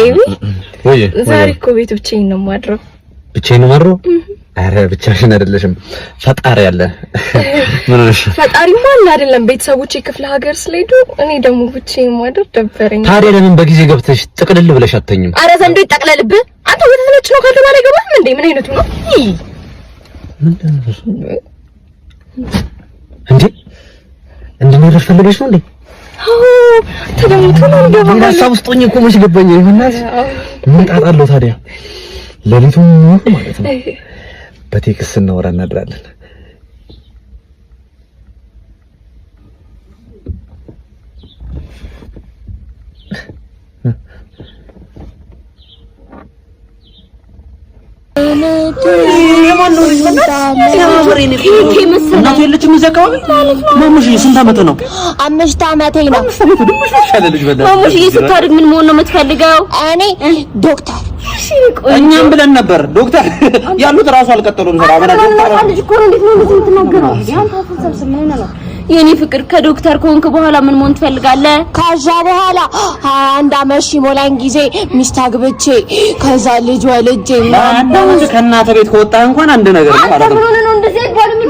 ኤቢ ወይ ዛሬ እኮ ቤት ብቻዬን ነው የማድረው። ብቻዬን ነው የማድረው? አረ ብቻሽን አይደለሽም፣ ፈጣሪ አለ። ምን ነሽ? ፈጣሪማ አለ አይደለም። ቤተሰቦቼ ክፍለ ሀገር ስለሄዱ እኔ ደግሞ ብቻዬን ማድረግ ደበረኝ። ታዲያ ለምን በጊዜ ገብተሽ ጥቅልል ብለሽ አትተኝም? አረ ዘንዶ ይጠቅለልብህ አንተ። ወተት ነጭ ነው ካልተባለ አይገባም እንዴ? ምን አይነቱ ነው እንዴ? እንደነረሽ ፈልገሽ ነው እንዴ? ተደምቶ ነው እንደባለ ሀሳብ ውስጥ ሆኜ እኮ መች ገባኝ። ይሁንናስ ምን ጣጣለው ታዲያ? ለሊቱን ማለት ነው በቴክስት እናወራ እናድራለን። ማሙሽ ስንት ዓመት ነው? 5 ዓመቴ ነው። ማሙሽ ስታድግ ምን መሆን ነው የምትፈልገው? እኔ ዶክተር። እኛም ብለን ነበር ዶክተር ያሉት ራሱ አልቀጠሉም። ስራ ማለት ልጅ እኮ ነው። እንዴት ነው የምትናገረው? ያን ታፈሰብስ ምን ነው? የኔ ፍቅር ከዶክተር ከሆንክ በኋላ ምን መሆን ትፈልጋለህ? ከዛ በኋላ 21 ዓመት ሲሞላኝ ጊዜ ሚስት አግብቼ ከዛ ልጅ ወልጄ አንተ ከእናተ ቤት ከወጣህ እንኳን አንድ ነገር ነው ማለት ነው። ምን ነው እንደዚህ አይባልም።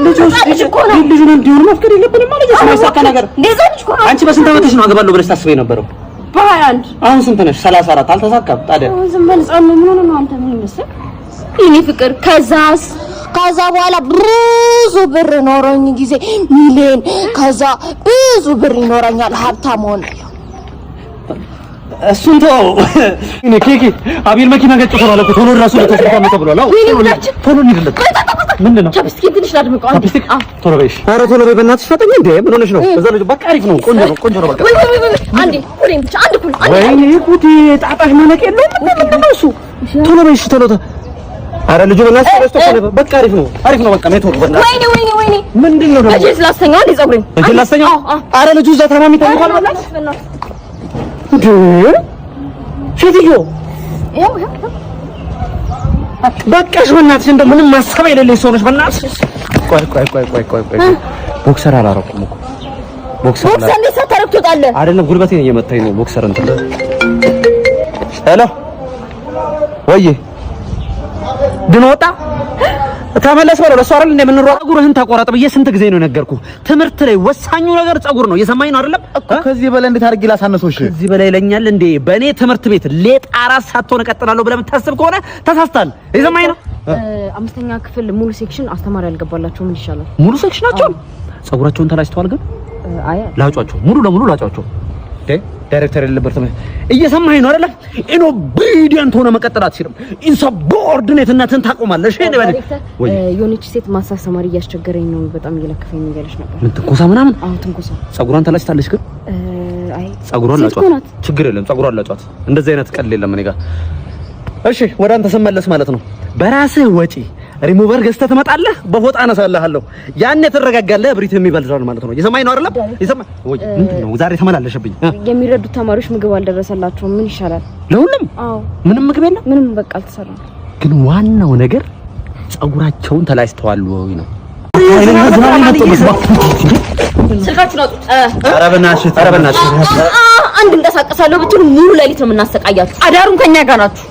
ልጅ እኮ ነው። ልጅን እንዲሆን መፍቀድ የለብንም ማለት ነው። ማይሳካ ነገር እንደዛ ልጅ እኮ ነው። አንቺ በስንት ዓመትሽ ነው አገባለሁ ብለሽ ታስበው የነበረው? በ21 አሁን ስንት ነሽ? 34 አልተሳካም። ታዲያ ዝም በል ጻኑ። ምን ነው አንተ ምን ይመስል የኔ ፍቅር ከዛ በኋላ ብዙ ብር ኖሮኝ ጊዜ ሚሊዮን ከዛ ብዙ ብር ይኖረኛል ሀብታም ሆናለሁ። እሱን ተው። እኔ ኬኬ አቤል መኪና ገጭቶ ነው አለኩ። ቶሎ ራሱ ለተሰጣ ነው ተብሏል። አው ቶሎ እንሂድለት። ምንድነው? ቻፕስቲክ ትንሽ ላድምቀው። ቻፕስቲክ ቶሎ በይሽ። ኧረ ቶሎ በይ በእናትሽ ፈጠኝ እንዴ! ምን ሆነሽ ነው? እዛ ልጅ በቃ አሪፍ ነው። ቆንጆ ነው በቃ። ወይ አንዴ ሁሌም ብቻ አንድ ኩል አንዴ። ወይኔ ጉዴ! ጣጣሽ ማለቅ የለውም። ምንድነው እሱ? ቶሎ በይሽ ቶሎ። ኧረ ልጁ በእናትሽ ተረስቶ በቃ አሪፍ ነው በቃ ነው ቶሎ በእናትሽ። ወይኔ ምንድነው ነው? እጄ ስላስተኛው እንዴ ጸጉሬን እጄ ላስተኛው? ኧረ ልጁ እዛ ታማሚ ተኝቷል በእናትሽ። እንዴ ሴትዮ በቃሽ በእናትሽ። እንደው ምንም ማሰብ የሌለሽ ሰው ነሽ በእናትሽ። ቆይ ቦክሰር አላረኩም እኮ ቦክሰር እንዴት ሳታረግ ትወጣለህ? አይደለም ጉልበቴን እየመታኝ ነው ቦክሰር እንትን። ሄሎ ወይ ድን ወጣ ተመለስ በለው። ለሷ አይደል እንደምንሯሯጥ ጸጉርህን ተቆረጥ ብዬ ስንት ጊዜ ነው ነገርኩህ? ትምህርት ላይ ወሳኙ ነገር ጸጉር ነው። የሰማኝ ነው አይደለም እኮ። ከዚህ በላይ እንዴት አድርጌ ላሳነሰውሽ? ከዚህ በላይ ይለኛል እንዴ? በእኔ ትምህርት ቤት ሌጥ 4 ሳትሆን እቀጥላለሁ ብለህ የምታስብ ከሆነ ተሳስተሃል። የሰማኝ ነው። 5ኛ ክፍል ሙሉ ሴክሽን አስተማሪ ያልገባላቸው ምን ይሻላል? ሙሉ ሴክሽናቸው ጸጉራቸውን ተላጭተዋል። ግን አይ ላጯቸው፣ ሙሉ ለሙሉ ላጯቸው። ዳይሬክተር የሌለበት እየሰማኸኝ ነው አይደለም? ኢንኦቢዲየንት ሆነ መቀጠል አትችልም። ኢንሰቦርዲኔትነትን ታቆማለሽ። እኔ ባለ ወይ የሆነች ሴት ማሳሰማሪ እያስቸገረኝ ነው፣ በጣም እየለከፈኝ ነው እያለች ነበር። ምን ትንኮሳ ምናምን? አዎ ትንኮሳ። ጸጉሯን ተላጭታለች። ግን አይ ጸጉሯን ላጯት፣ ችግር የለም ጸጉሯን ላጯት። እንደዚህ አይነት ቀል የለም እኔ ጋር። እሺ ወደ አንተ ስመለስ ማለት ነው በራስህ ወጪ ሪሙቨር ገዝተህ ትመጣለህ። በፎጣ አነሳልሃለሁ። ያኔ ትረጋጋለህ። ብሪት የሚበልዛል ማለት ነው። የሰማኝ ነው አይደለም? የሰማኝ ወይ ምንድነው? ዛሬ ተመላለሸብኝ። የሚረዱት ተማሪዎች ምግብ አልደረሰላቸውም። ምን ይሻላል? ለሁሉም? አዎ። ምንም ምግብ የለም። ምንም በቃ አልተሰራም። ግን ዋናው ነገር ጸጉራቸውን ተላጭተዋል ወይ ነው። ስልካችሁን አውጡ። ኧረ በእናትሽ አንድ እንቀሳቀሳለሁ ብትሉ ሙሉ ሌሊት ነው የምናሰቃያችሁ። አዳሩን ከኛ ጋር ናችሁ።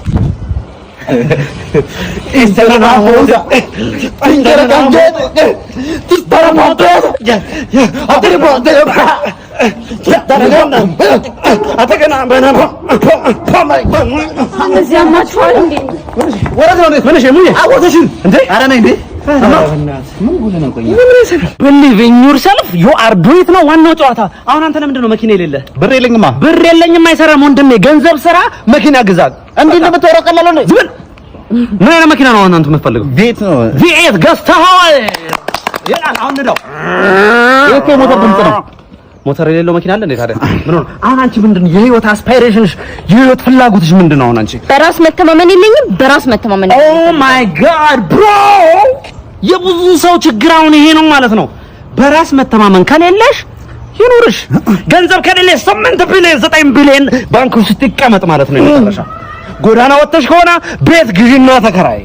believe in yourself you are do it ነው ዋናው ጨዋታ። አሁን አንተ ለምንድን ነው መኪና የሌለ? ብር የለኝም አይሰራም ወንድሜ። ገንዘብ ስራ፣ መኪና ግዛ። እንዴ እንደምትወራው ቀላል ነው። ዝም ምን አይነት መኪና ነው አንተ የምትፈልገው? ቤት ነው። ቪኤት ገዝተኸዋል? ይላል አሁን ነው እኮ ሞተር ድምጽ ነው። ሞተር የሌለው መኪና አለ እንዴ ታዲያ? ምን ሆነ አሁን? አንቺ ምንድነው የህይወት አስፓይሬሽንሽ የህይወት ፍላጎትሽ ምንድነው? አሁን አንቺ በራስ መተማመን የለኝም። በራስ መተማመን ኦ ማይ ጋድ ብሮ፣ የብዙ ሰው ችግር አሁን ይሄ ነው ማለት ነው። በራስ መተማመን ከሌለሽ ይኑርሽ። ገንዘብ ከሌለሽ 8 ቢሊዮን 9 ቢሊዮን ባንክ ውስጥ ይቀመጥ ማለት ነው። የመጨረሻ ጎዳና ወጥተሽ ከሆነ ቤት ግዢና ተከራይ፣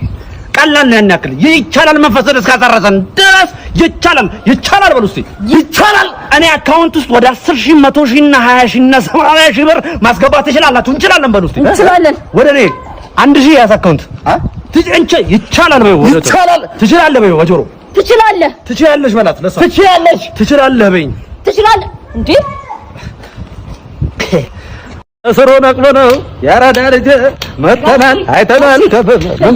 ቀላል ነው ያን ያክል ይቻላል መንፈስን እስካሰረሰን ድረስ ይቻላል በሉ እስቲ ይቻላል እኔ አካውንት ውስጥ ወደ 10,000 100,000 እና 20,000 እና 80,000 ብር ማስገባት ትችላላችሁ እንችላለን በሉ እስቲ እንችላለን ወደ እኔ 1,000 ያዝ አካውንት ትጭንቸ ይቻላል በይው ይቻላል ትችላለህ በይው ወጆሮ ትችላለሽ በላት ለሷ ትችላለህ በይኝ ትችላለህ እንዴ እሰሮ ነቅሎ ነው ያራዳ ልጅ መተናል አይተናል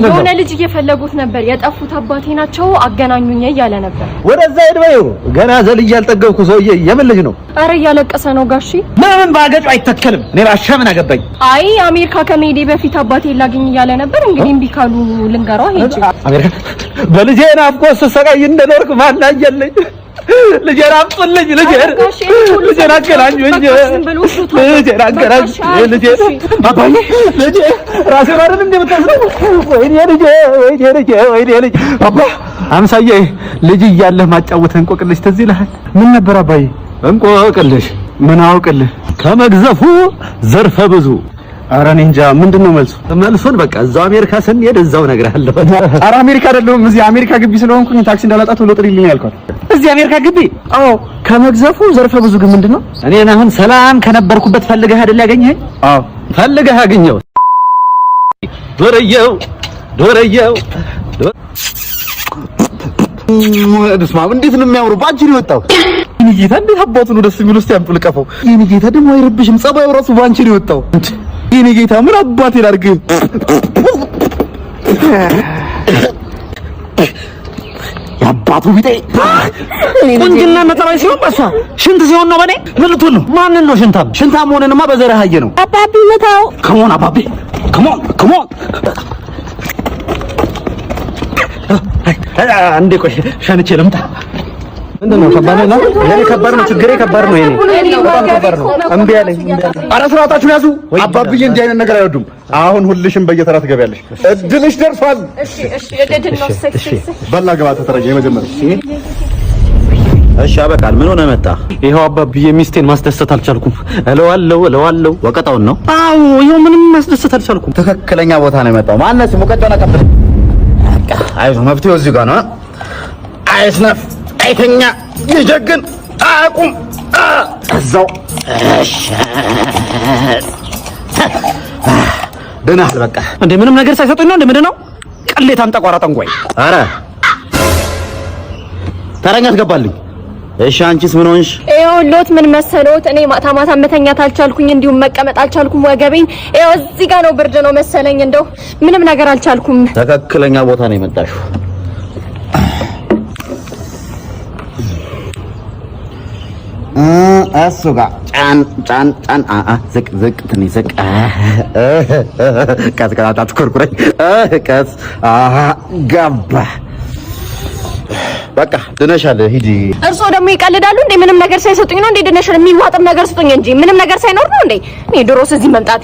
የሆነ ልጅ እየፈለጉት ነበር የጠፉት አባቴ ናቸው አገናኙኝ እያለ ነበር ወደዛ ሄድ በይው ገና ዘልዬ ያልጠገብኩ ሰውዬ የምን ልጅ ነው አረ እያለቀሰ ነው ጋሺ ምን ባገጩ አይተከልም እኔ ባሻ ምን አገባኝ አይ አሜሪካ ከመሄዴ በፊት አባቴ ላገኝ እያለ ነበር እንግዲህ እምቢ ካሉ ልንገረው ሄጂ አሜሪካ በልጄ ናፍቆት ስሰቃይ እንደኖርክ ማን አየልኝ ልጄን አምጡልኝ ልጄን አገናኙኝ ልጄን አገናኙኝ ልጄ አባዬ ልጄ ራሴን አይደል እንደምታስረው ወይኔ ልጄ አባ አምሳዬ ልጅ እያለህ ማጫወተህ እንቆቅልሽ ትዝ ይልሃል ምን ነበር አባዬ እንቆቅልሽ ምን አውቅልህ ከመግዘፉ ዘርፈ ብዙ ኧረ እኔ እንጃ ምንድነው መልሱን በቃ እዛው አሜሪካ ስንሄድ እዛው እነግርሃለሁ ኧረ አሜሪካ አይደለም እዚህ አሜሪካ ግቢ ስለሆንኩኝ ታክሲ እንዳላጣ ቶሎ ጥሪልኝ ያልኳት እዚህ አሜሪካ ግቢ አዎ ከመግዘፉ ዘርፈ ብዙ ግን ምንድነው እኔን አሁን ሰላም ከነበርኩበት ፈልገህ አይደል ያገኘኸኝ አዎ ፈልገህ አገኘው ዶረየው ደስማ እንዴት ነው የሚያምሩ ባንቺ ነው የወጣው ይሄ ጌታ እንዴት አባቱ ነው ደስ የሚል ውስጥ ያምጥልቀፈው ይሄ ጌታ ደግሞ አይረብሽም ጸባዩ ራሱ ባንቺ ነው የወጣው ይሄ ጌታ ምን አባቴ ላድርግ ያባቱ ቢጤ ቁንጅና መጠራይ ሲሆን በሷ ሽንት ሲሆን ነው በኔ ምን ልትሆን ነው ማንን ነው ሽንታም ሆነንማ በዘረህ አየ ነው አባቢ መታው ከሞን አባቢ ከሞን አንዴ ቆይ ሸንቼ ልምጣ ምንድነው ከባድ ነው የኔ ከባድ ነው ችግሬ ከባድ ነው የኔ በጣም ከባድ ነው እምቢ አለኝ ኧረ ስርዓታችሁን ያዙ አባብዬ እንዲህ አይነት ነገር አይወዱም አሁን ሁልሽም በየተራ ትገቢያለሽ እድልሽ ደርሷል እሺ እድል ነው በላ ገባ ተተረጀ የመጀመሪያ እሺ አበቃል ምን ሆነ መጣ ይሄው አባብዬ ሚስቴን ማስደሰት አልቻልኩም እለዋለሁ ወቀጣውን ነው አዎ ይሄው ምንም ማስደሰት አልቻልኩም ትክክለኛ ቦታ ነው የመጣው ማነስ ሙቀጫና ቀበል አይዞ መፍትሄው እዚህ ጋር ነው አይስነፍ አይተኛ ይጀግን አቁም እዛው ደናል በቃ እንዴ ምንም ነገር ሳይሰጡኝ ነው እንዴ ምንድነው ቅሌታም ጠቋራ ጠንቋይ አረ ተረኛ ትገባልኝ እሺ አንቺስ ምን ሆንሽ ይኸውልዎት ምን መሰሎት እኔ ማታ መተኛት አልቻልኩኝ እንዲሁም መቀመጥ አልቻልኩም ወገቤን ይኸው እዚህ ጋር ነው ብርድ ነው መሰለኝ እንደው ምንም ነገር አልቻልኩም ትክክለኛ ቦታ ነው የመጣሽው እሱ ጋር ጫን ዝቅ ትንሽ ዝቅ ቀስ አትኮርኩረኝ ቀስ ገባ በቃ ድነሻል ሂጂ እርስዎ ደግሞ ይቀልዳሉ እንዴ ምንም ነገር ሳይሰጡኝ ነው እንዴ ድነሻል የሚዋጥም ነገር ስጡኝ እንጂ ምንም ነገር ሳይኖር ነው እንዴ እኔ ድሮስ እዚህ መምጣቴ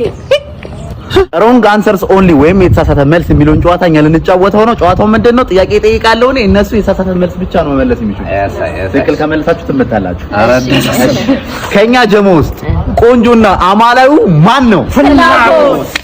ሮንግ አንሰርስ ኦንሊ ወይም የተሳሳተ መልስ የሚለውን ጨዋታ እኛ ልንጫወተው ነው ጨዋታው ምንድነው ጥያቄ ጠይቃለሁ እኔ እነሱ የተሳሳተ መልስ ብቻ ነው መመለስ የሚችሉት ትክክል ከመለሳችሁ ትመታላችሁ ከኛ ጀሞ ውስጥ ቆንጆና አማላዩ ማን ነው ፍላጎት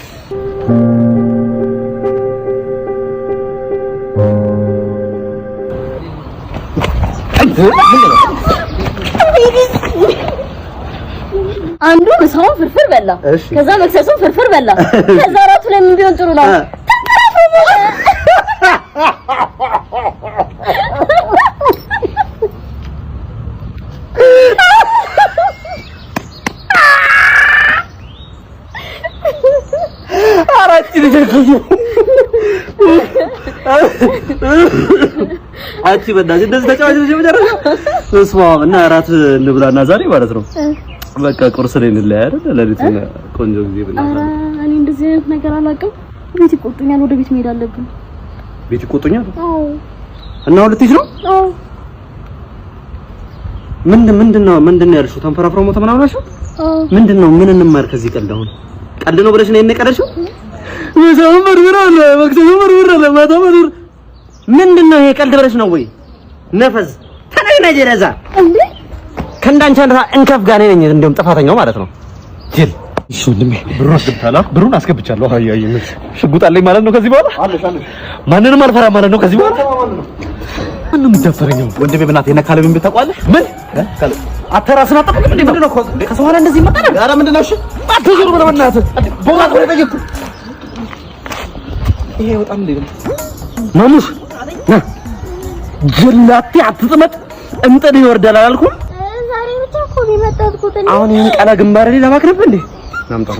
አንዱ ምሳውን ፍርፍር በላ ከዛ መክሰሱን ፍርፍር በላ ከዛ ራቱ ለምን ቢሆን ጥሩ ነው አራጭ ልጅ አቺ በዳጅ እንደዚህ ተጫዋች ልጅ መጨረሻ ተስማማ እና አራት እንብላና ዛሬ ማለት ነው በቃ ቁርስ ላይ እንለያ አይደል ለሊት ቆንጆ ጊዜ ብናሳ እኔ እንደዚህ አይነት ነገር አላውቅም ቤት ይቆጡኛል ወደ ቤት መሄድ አለብኝ ቤት ይቆጡኛል አዎ እና ሁለትሽ ነው አዎ ምንድነው ያልሽው ተንፈራፍሮ ሞተ ምናምን አልሽው ምንድነው ምን እንማር ከዚህ ቀልድ አሁን ቀልድ ነው ብለሽ ነው የነቀረሽው ምንድነው ይሄ ቀልድ ብለሽ ነው ወይ ነፈዝ ተነግነ ጀረዛ እንዴ ከእንዳንቻንታ እንከፍ ጋር ነኝ እንደውም ጥፋተኛው ማለት ነው ጅል እሺ ወንድሜ ብሩን አስገብቻለሁ አስገብቻለሁ አያየኝ ሽጉጥ አለኝ ማለት ነው ከዚህ በኋላ አለሽ ማንንም አልፈራም ማለት ነው ከዚህ በኋላ ማንንም ይደፈረኛው ወንድሜ በእናትህ የነ ካለብን ቤት ታውቀዋለህ ምን አተራስና አጠብቅ እንዴ ምንድነው ከሰው ኋላ እንደዚህ ይመጣል ኧረ ምንድነው እሺ አትዞር ብለህ በእናትህ ቦጋት ወደ በየኩ ይሄ በጣም እንዴ ማሙሽ ና ጀላቲ አትጥመጥ እንጥል ይወርዳል አላልኩም ዛሬ ብቻ እኮ ቢመጣጥኩት አሁን ይሄን ቃላ ግንባር ላይ ለማክረብ እንዴ ናምጣ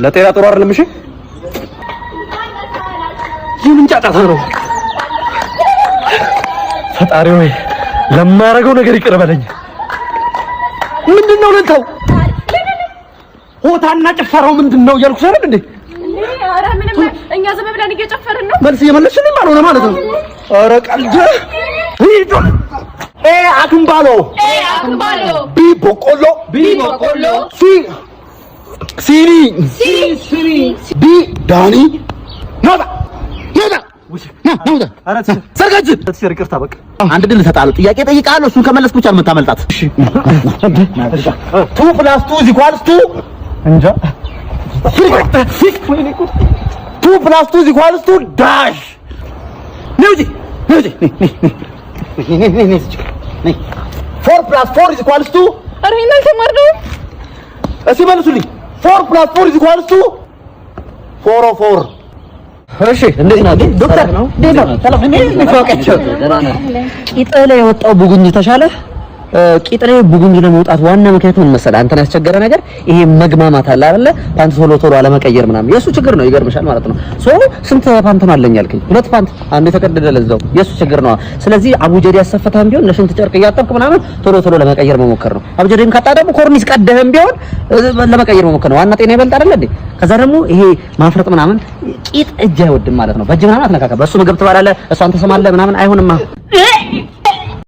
ለጤና ጥሩ አይደለም እሺ ይህን ጫጫታ ነው ፈጣሪ ሆይ ለማረገው ነገር ይቅር በለኝ ምንድነው ለንተው ሆታና ጭፈራው ምንድነው እያልኩሽ አይደል እንዴ ኧረ ምንም እኛ ዝም ብለን እየጨፈርን ነው መልስ እየመለስሽልኝ አልሆነ ማለት ነው ኧረ ቀልድ ሂዱ አክምባሎ ቢ በቆሎ ሲኒ ቢ ዳኒ ናውጣ ሰርጋጅ ይቅርታ በቃ አንድ ድል እሰጥሃለሁ ጥያቄ ጠይቃለሁ እሱን ከመለስክ ብቻ ነው የምታመልጣት እሺ 2 + 2 = እንጃ 2 + 2 = ዳሽ ነውጂ 4 + 4 = ኧረ ይሄን አልተማርነው እስኪ መልሱልኝ 4 + 4 = 404 እሺ እንዴት ነው ዶክተር እንዴት ነው ሰላም እንዴት ነው ፈቀቸው ቂጥ ላይ የወጣው ቡጉኝ ተሻለ ቂጥ ላይ ቡጉኝ ለመውጣት ዋና ምክንያቱ ምን መሰለህ አንተን ያስቸገረ ነገር ይሄ መግማማት አለ አይደለ ፓንት ቶሎ አለመቀየር ምናምን የሱ ችግር ነው ይገርምሻል ማለት ነው ስንት ፓንት ነው አለኝ ያልከኝ 2 ፓንት አንዴ ተቀደደ ለዛው የሱ ችግር ነው ስለዚህ አቡጀዲ ያሰፈታም ቢሆን ለሽንት ጨርቅ እያጠብክ ምናምን ቶሎ ለመቀየር መሞከር ነው አቡጀዲም ካጣ ደግሞ ኮርኒስ ቀደህም ቢሆን ለመቀየር መሞከር ነው ዋና ጤና ይበልጥ አይደል እንዴ ከዛ ደግሞ ይሄ ማፍረጥ ምናምን ቂጥ እጅ አይወድም ማለት ነው በእጅ ምናምን አትነካካ በሱ ምግብ ትባላለህ እሷን ተሰማለህ ምናምን አይሆንማ